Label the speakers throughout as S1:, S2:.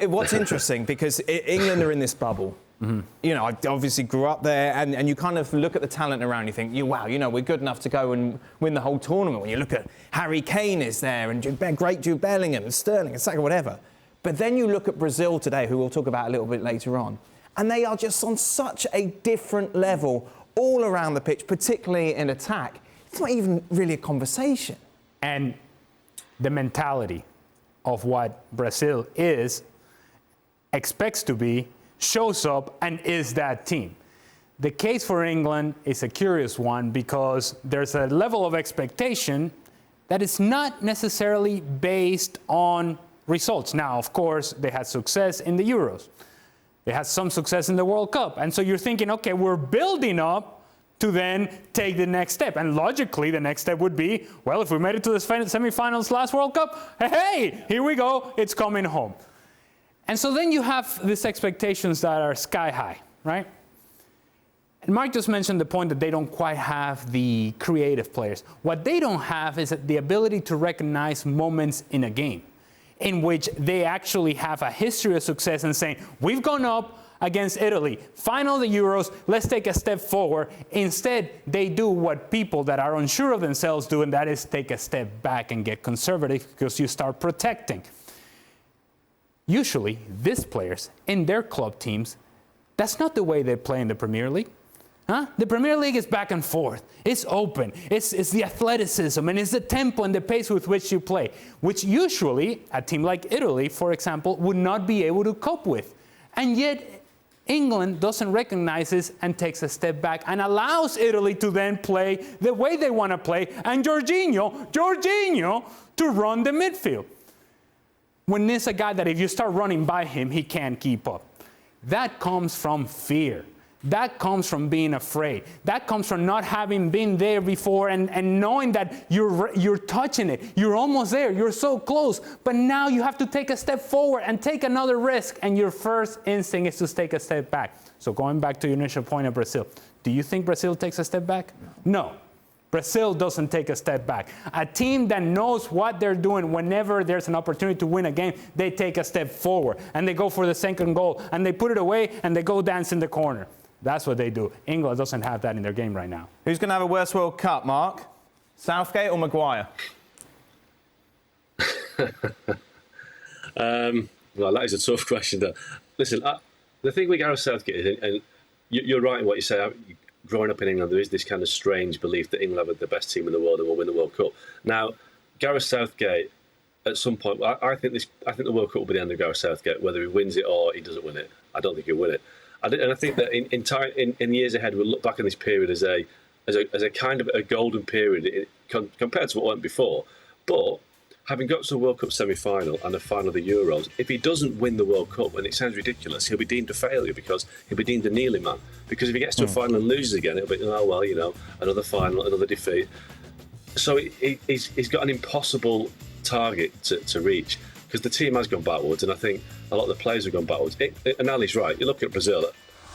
S1: What's interesting, because England are in this bubble. Mm-hmm. You know, I obviously grew up there, and you kind of look at the talent around, you think, wow, you know, we're good enough to go and win the whole tournament. When you look at Harry Kane is there, and great Jude Bellingham, and Sterling, and Saka, whatever. But then you look at Brazil today, who we'll talk about a little bit later on, and they are just on such a different level all around the pitch, particularly in attack. It's not even really a conversation.
S2: And the mentality of what Brazil expects to be, shows up and is that team. The case for England is a curious one because there's a level of expectation that is not necessarily based on results. Now, of course, they had success in the Euros. They had some success in the World Cup. And so you're thinking, okay, we're building up to then take the next step. And logically, the next step would be, well, if we made it to the semifinals last World Cup, hey, here we go, it's coming home. And so then you have these expectations that are sky high, right? And Mark just mentioned the point that they don't quite have the creative players. What they don't have is the ability to recognize moments in a game in which they actually have a history of success and saying, we've gone up against Italy, final of the Euros, let's take a step forward. Instead, they do what people that are unsure of themselves do, and that is take a step back and get conservative because you start protecting. Usually, these players in their club teams, that's not the way they play in the Premier League. The Premier League is back and forth. It's open. It's the athleticism, and it's the tempo and the pace with which you play, which usually a team like Italy, for example, would not be able to cope with. And yet, England doesn't recognize this and takes a step back and allows Italy to then play the way they want to play, and Jorginho to run the midfield. When it's a guy that if you start running by him, he can't keep up. That comes from fear. That comes from being afraid. That comes from not having been there before and knowing that you're touching it. You're almost there. You're so close. But now you have to take a step forward and take another risk. And your first instinct is to take a step back. So going back to your initial point of Brazil, do you think Brazil takes a step back? No. Brazil doesn't take a step back. A team that knows what they're doing whenever there's an opportunity to win a game, they take a step forward. And they go for the second goal. And they put it away and they go dance in the corner. That's what they do. England doesn't have that in their game right now.
S1: Who's going to have a worse World Cup, Mark? Southgate or Maguire?
S3: Well, that is a tough question, though. Listen, the thing with Gareth Southgate is, and you're right in what you say, growing up in England, there is this kind of strange belief that England have the best team in the world and will win the World Cup. Now, Gareth Southgate, at some point, I think the World Cup will be the end of Gareth Southgate, whether he wins it or he doesn't win it. I don't think he'll win it. And I think that in years ahead, we'll look back on this period as a kind of a golden period compared to what went before. But having got to the World Cup semi-final and the final of the Euros, if he doesn't win the World Cup, and it sounds ridiculous, he'll be deemed a failure because he'll be deemed a kneeling man. Because if he gets to a final and loses again, it'll be, oh, well, you know, another final, another defeat. So he's got an impossible target to reach because the team has gone backwards, and I think a lot of the players have gone backwards. And Ali's right. You look at Brazil.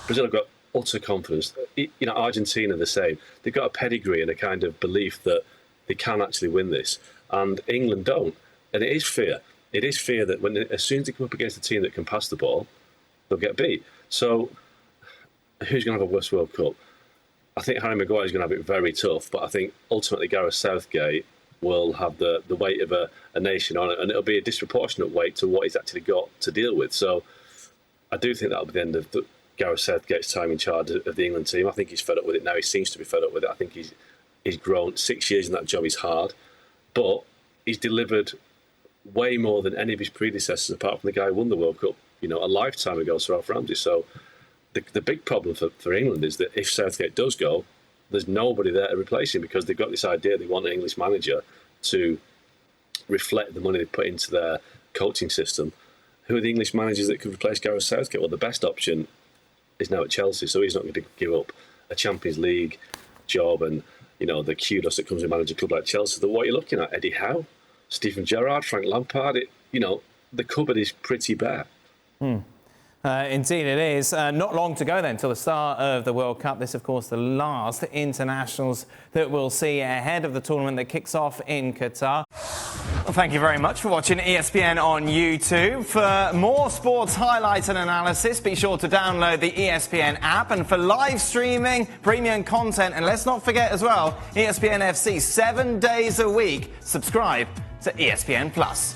S3: Brazil have got utter confidence. You know, Argentina the same. They've got a pedigree and a kind of belief that they can actually win this. And England don't. And it is fear. It is fear that as soon as they come up against a team that can pass the ball, they'll get beat. So who's going to have a worse World Cup? I think Harry Maguire is going to have it very tough, but I think ultimately Gareth Southgate will have the weight of a nation on it, and it'll be a disproportionate weight to what he's actually got to deal with. So I do think that'll be the end of Gareth Southgate's time in charge of the England team. I think he's fed up with it now. He seems to be fed up with it. I think he's grown. 6 years in that job is hard, but he's delivered way more than any of his predecessors, apart from the guy who won the World Cup, you know, a lifetime ago, Sir Alf Ramsey. So the big problem for England is that if Southgate does go, there's nobody there to replace him because they've got this idea they want an English manager to reflect the money they put into their coaching system. Who are the English managers that could replace Gareth Southgate? Well, the best option is now at Chelsea, so he's not going to give up a Champions League job and, you know, the kudos that comes with managing a club like Chelsea. That what you're looking at, Eddie Howe, Steven Gerrard, Frank Lampard, you know, the cupboard is pretty bare.
S1: Indeed it is. Not long to go then till the start of the World Cup. This, of course, the last internationals that we'll see ahead of the tournament that kicks off in Qatar. Well, thank you very much for watching ESPN on YouTube. For more sports highlights and analysis, be sure to download the ESPN app. And for live streaming, premium content, and let's not forget as well, ESPN FC 7 days a week. Subscribe to ESPN Plus.